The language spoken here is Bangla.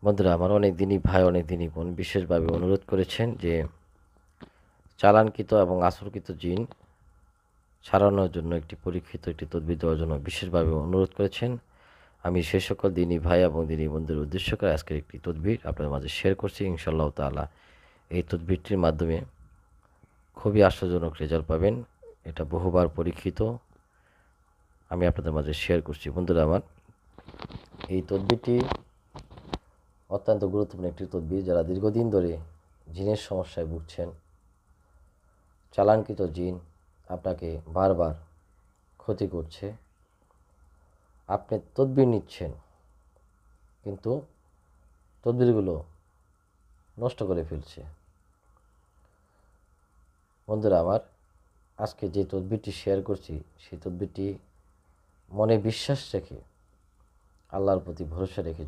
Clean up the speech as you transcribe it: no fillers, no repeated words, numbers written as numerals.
বন্ধুরা, আমার অনেক দিনই ভাই, অনেক দিনই বোন বিশেষভাবে অনুরোধ করেছেন যে চালানকৃত এবং আসরকৃত জিন ছাড়ানোর জন্য একটি তদবির দেওয়ার জন্য বিশেষভাবে অনুরোধ করেছেন। আমি সে সকল দিনই ভাই এবং দিনই বোনদের উদ্দেশ্য করে আজকের একটি তদবির আপনাদের মাঝে শেয়ার করছি ইনশাআল্লাহ তাআলা। এই তদবিরটির মাধ্যমে খুবই আশ্চর্যজনক রেজাল্ট পাবেন। এটা বহুবার পরীক্ষিত। আমি আপনাদের মাঝে শেয়ার করছি। বন্ধুরা আমার, এই তদবিরটি অত্যন্ত গুরুত্বপূর্ণ একটি তদবির। যারা দীর্ঘদিন ধরে জিনের সমস্যায় ভুগছেন, চালানকৃত জিন আপনাকে বারবার ক্ষতি করছে, আপনি তদবির নিচ্ছেন কিন্তু তদবিরগুলো নষ্ট করে ফেলছে। বন্ধুরা আমার, আজকে যে তদবিরটি শেয়ার করছি সেই তদবিরটি মনে বিশ্বাস রেখে, আল্লাহর প্রতি ভরসা রেখে